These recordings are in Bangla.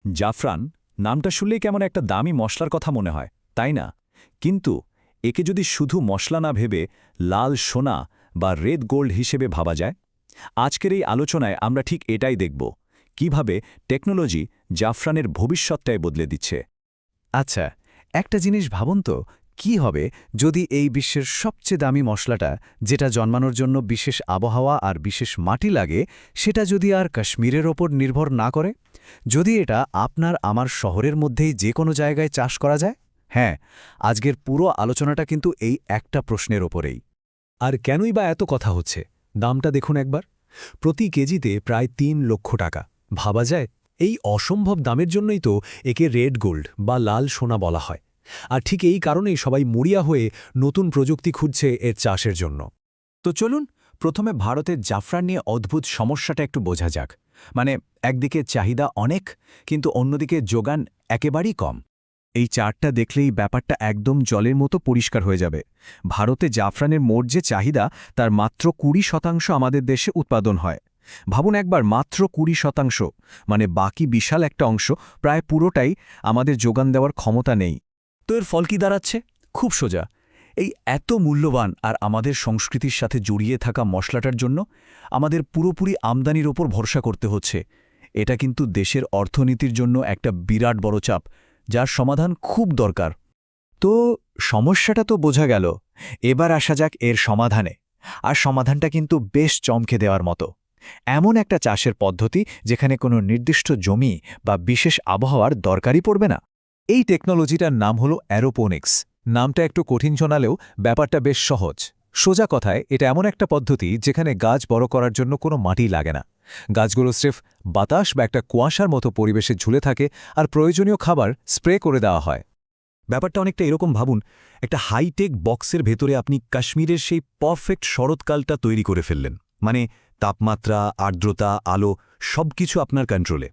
জাফরান নামটা শুনলেই কেমন একটা দামি মশলার কথা মনে হয়, তাই না? কিন্তু একে যদি শুধু মশলা না ভেবে লাল সোনা বা রেড গোল্ড হিসেবে ভাবা যায়, আজকের এই আলোচনায় আমরা ঠিক এটাই দেখব, কিভাবে টেকনোলজি জাফরানের ভবিষ্যৎটাই বদলে দিচ্ছে। আচ্ছা, একটা জিনিস ভাবুন তো, কি হবে যদি এই বিশ্বের সবচেয়ে দামি মশলাটা, যেটা জন্মানোর জন্য বিশেষ আবহাওয়া আর বিশেষ মাটি লাগে, সেটা যদি আর কাশ্মীরের ওপর নির্ভর না করে? যদি এটা আপনার আমার শহরের মধ্যেই যে কোনো জায়গায় চাষ করা যায়? হ্যাঁ, আজকের পুরো আলোচনাটা কিন্তু এই একটা প্রশ্নের ওপরেই। আর কেনই বা এত কথা হচ্ছে? দামটা দেখুন একবার। প্রতি কেজিতে প্রায় ৩ লক্ষ টাকা। ভাবা যায়, এই অসম্ভব দামের জন্যই তো একে রেড গোল্ড বা লাল সোনা বলা হয়। আর ঠিক এই কারণেই সবাই মরিয়া হয়ে নতুন প্রযুক্তি খুঁজছে এর চাষের জন্য। তো চলুন প্রথমে ভারতের জাফরান নিয়ে অদ্ভুত সমস্যাটা একটু বোঝা যাক। মানে একদিকে চাহিদা অনেক, কিন্তু অন্যদিকে যোগান একেবারেই কম। এই চার্টটা দেখলেই ব্যাপারটা একদম জলের মতো পরিষ্কার হয়ে যাবে। ভারতে জাফরানের মোট যে চাহিদা, তার মাত্র ২০% আমাদের দেশে উৎপাদন হয়। ভাবুন একবার, মাত্র ২০%, মানে বাকি বিশাল একটা অংশ, প্রায় পুরোটাই আমাদের যোগান দেওয়ার ক্ষমতা নেই। তো এর ফল কি দাঁড়াচ্ছে? খুব সোজা। এই এত মূল্যবান আর আমাদের সংস্কৃতির সাথে জড়িয়ে থাকা মশলাটার জন্য আমাদের পুরোপুরি আমদানির ওপর ভরসা করতে হচ্ছে। এটা কিন্তু দেশের অর্থনীতির জন্য একটা বিরাট বড় চাপ, যার সমাধান খুব দরকার। তো সমস্যাটা তো বোঝা গেল, এবার আসা যাক এর সমাধানে। আর সমাধানটা কিন্তু বেশ চমকে দেওয়ার মতো। এমন একটা চাষের পদ্ধতি যেখানে কোনো নির্দিষ্ট জমি বা বিশেষ আবহাওয়ার দরকারই পড়বে না। এই টেকনোলজিটার নাম হলো অ্যারোপোনিক্স। নামটা একটু কঠিন শোনালেও ব্যাপারটা বেশ সহজ। সোজা কথায়, এটা এমন একটা পদ্ধতি যেখানে গাছ বড় করার জন্য কোনো মাটি লাগে না। গাছগুলো স্রেফ বাতাস বা একটা কুয়াশার মতো পরিবেশে ঝুলে থাকে, আর প্রয়োজনীয় খাবার স্প্রে করে দেওয়া হয়। ব্যাপারটা অনেকটা এরকম ভাবুন, একটা হাইটেক বক্সের ভেতরে আপনি কাশ্মীরের সেই পারফেক্ট শরৎকালটা তৈরি করে ফেললেন। মানে তাপমাত্রা, আর্দ্রতা, আলো সবকিছু আপনার কন্ট্রোলে।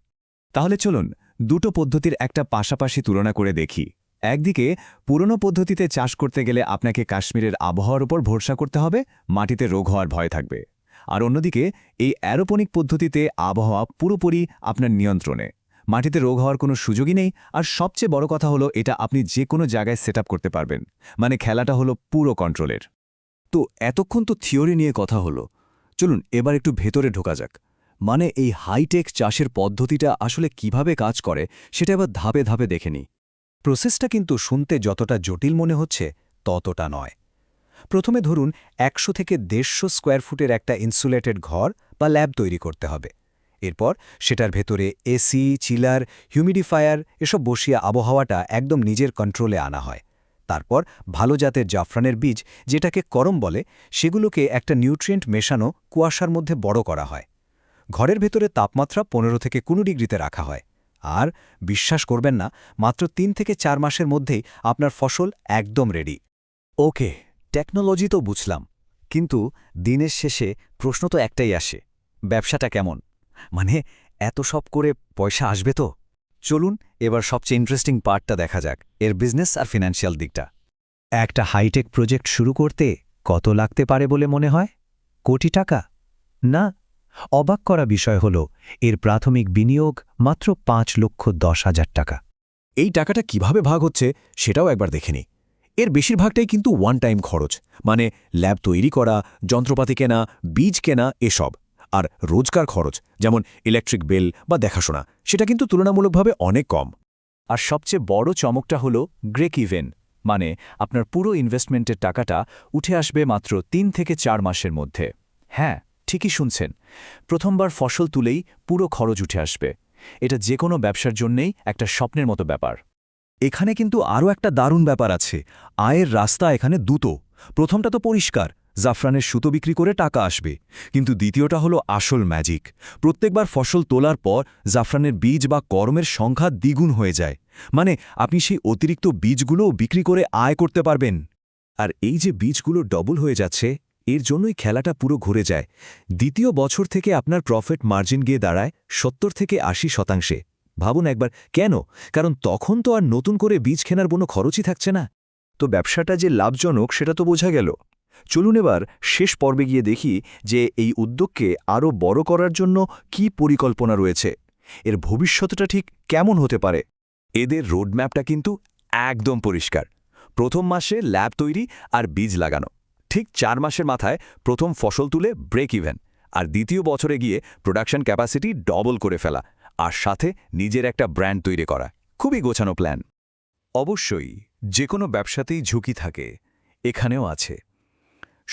তাহলে চলুন দুটো পদ্ধতির একটা পাশাপাশি তুলনা করে দেখি। একদিকে পুরনো পদ্ধতিতে চাষ করতে গেলে আপনাকে কাশ্মীরের আবহাওয়ার উপর ভরসা করতে হবে, মাটিতে রোগ হওয়ার ভয় থাকবে। আর অন্যদিকে এই অ্যারোপনিক পদ্ধতিতে আবহাওয়া পুরোপুরি আপনার নিয়ন্ত্রণে, মাটিতে রোগ হওয়ার কোনো সুযোগই নেই। আর সবচেয়ে বড় কথা হলো, এটা আপনি যে কোনো জায়গায় সেট করতে পারবেন। মানে খেলাটা হলো পুরো কন্ট্রোলের। তো এতক্ষণ তো থিওরি নিয়ে কথা হলো, চলুন এবার একটু ভেতরে ঢোকা যাক। মানে এই হাইটেক চাষের পদ্ধতিটা আসলে কিভাবে কাজ করে সেটা এবার ধাপে ধাপে দেখে নিই। প্রসেসটা কিন্তু শুনতে যতটা জটিল মনে হচ্ছে ততটা নয়। প্রথমে ধরুন ১০০ থেকে ১৫০ স্কোয়ার ফুটের একটা ইনসুলেটেড ঘর বা ল্যাব তৈরি করতে হবে। এরপর সেটার ভেতরে এসি, চিলার, হিউমিডিফায়ার এসব বসিয়ে আবহাওয়াটা একদম নিজের কন্ট্রোলে আনা হয়। তারপর ভালো জাতের জাফরানের বীজ, যেটাকে করম বলে, সেগুলোকে একটা নিউট্রিয়েন্ট মেশানো কুয়াশার মধ্যে বড় করা হয়। ঘরের ভেতরে তাপমাত্রা ১৫ থেকে ২০ ডিগ্রিতে রাখা হয়। আর বিশ্বাস করবেন না, মাত্র ৩ থেকে ৪ মাসের মধ্যেই আপনার ফসল একদম রেডি। ওকে, টেকনোলজি তো বুঝলাম, কিন্তু দিনের শেষে প্রশ্ন তো একটাই আসে, ব্যবসাটা কেমন? মানে এত সব করে পয়সা আসবে তো? চলুন এবার সবচেয়ে ইন্টারেস্টিং পার্টটা দেখা যাক, এর বিজনেস আর ফিনান্সিয়াল দিকটা। একটা হাইটেক প্রজেক্ট শুরু করতে কত লাগতে পারে বলে মনে হয়? কোটি টাকা? না, অবাক করা বিষয় হল এর প্রাথমিক বিনিয়োগ মাত্র ৫,১০,০০০ টাকা। এই টাকাটা কিভাবে ভাগ হচ্ছে সেটাও একবার দেখে নিই। এর বেশিরভাগটাই কিন্তু ওয়ান টাইম খরচ, মানে ল্যাব তৈরি করা, যন্ত্রপাতি কেনা, বীজ কেনা এসব। আর রোজকার খরচ, যেমন ইলেকট্রিক বিল বা দেখাশোনা, সেটা কিন্তু তুলনামূলকভাবে অনেক কম। আর সবচেয়ে বড় চমকটা হলো ব্রেক ইভেন, মানে আপনার পুরো ইনভেস্টমেন্টের টাকাটা উঠে আসবে মাত্র ৩ থেকে ৪ মাসের মধ্যে। হ্যাঁ, ঠিকই শুনছেন, প্রথমবার ফসল তুলেই পুরো খরচ উঠে আসবে। এটা যে কোনো ব্যবসার জন্যেই একটা স্বপ্নের মতো ব্যাপার। এখানে কিন্তু আরও একটা দারুণ ব্যাপার আছে। আয়ের রাস্তা এখানে দুটো। প্রথমটা তো পরিষ্কার, জাফরানের সুতো বিক্রি করে টাকা আসবে। কিন্তু দ্বিতীয়টা হলো আসল ম্যাজিক। প্রত্যেকবার ফসল তোলার পর জাফরানের বীজ বা কর্মের সংখ্যা দ্বিগুণ হয়ে যায়। মানে আপনি সেই অতিরিক্ত বীজগুলোও বিক্রি করে আয় করতে পারবেন। আর এই যে বীজগুলো ডবল হয়ে যাচ্ছে, এর জন্যই খেলাটা পুরো ঘুরে যায়। দ্বিতীয় বছর থেকে আপনার প্রফিট মার্জিন গিয়ে দাঁড়ায় ৭০ থেকে ৮০%। ভাবুন একবার, কেন? কারণ তখন তো আর নতুন করে বীজ কেনার কোনো খরচই থাকছে না। তো ব্যবসাটা যে লাভজনক সেটা তো বোঝা গেল। চলুন এবার শেষ পর্বে গিয়ে দেখি যে এই উদ্যোগকে আরও বড় করার জন্য কি পরিকল্পনা রয়েছে। এর ভবিষ্যৎটা ঠিক কেমন হতে পারে? এদের রোডম্যাপটা কিন্তু একদম পরিষ্কার। প্রথম মাসে ল্যাব তৈরি আর বীজ লাগানো, ঠিক 4 মাসের মাথায় প্রথম ফসল তুলে ব্রেক ইভেন, আর দ্বিতীয় বছরে গিয়ে প্রোডাকশন ক্যাপাসিটি ডবল করে ফেলা, আর সাথে নিজের একটা ব্র্যান্ড তৈরি করা। খুবই গোছানো প্ল্যান। অবশ্যই যে কোনো ব্যবসাতেই ঝুঁকি থাকে, এখানেও আছে।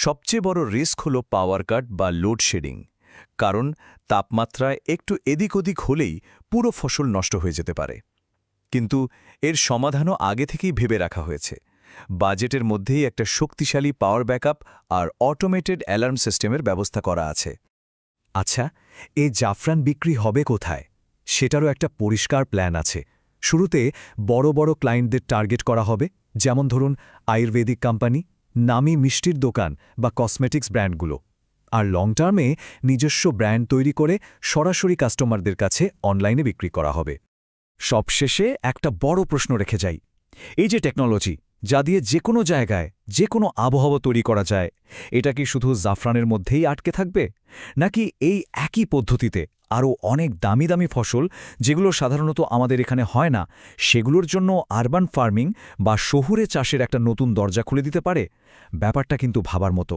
সবচেয়ে বড় রিস্ক হল পাওয়ার কাট বা লোডশেডিং, কারণ তাপমাত্রায় একটু এদিক ওদিক হলেই পুরো ফসল নষ্ট হয়ে যেতে পারে। কিন্তু এর সমাধানও আগে থেকেই ভেবে রাখা হয়েছে। বাজেটের মধ্যেই একটা শক্তিশালী পাওয়ার ব্যাকআপ আর অটোমেটেড অ্যালার্ম সিস্টেমের ব্যবস্থা করা আছে। আচ্ছা, এই জাফরান বিক্রি হবে কোথায়? সেটারও একটা পরিষ্কার প্ল্যান আছে। শুরুতে বড় বড় ক্লায়েন্টদের টার্গেট করা হবে, যেমন ধরুন আয়ুর্বেদিক কোম্পানি, নামী মিষ্টির দোকান বা কসমেটিক্স ব্র্যান্ডগুলো। আর লং টার্মে নিজস্ব ব্র্যান্ড তৈরি করে সরাসরি কাস্টমারদের কাছে অনলাইনে বিক্রি করা হবে। সবশেষে একটা বড় প্রশ্ন রেখে যাই, এই যে টেকনোলজি যা দিয়ে যে কোনো জায়গায় যে কোনো আবহাওয়া তৈরি করা যায়, এটা কি শুধু জাফরানের মধ্যেই আটকে থাকবে, নাকি এই একই পদ্ধতিতে আরও অনেক দামি দামি ফসল, যেগুলো সাধারণত আমাদের এখানে হয় না, সেগুলোর জন্য আরবান ফার্মিং বা শহুরে চাষের একটা নতুন দরজা খুলে দিতে পারে? ব্যাপারটা কিন্তু ভাবার মতো।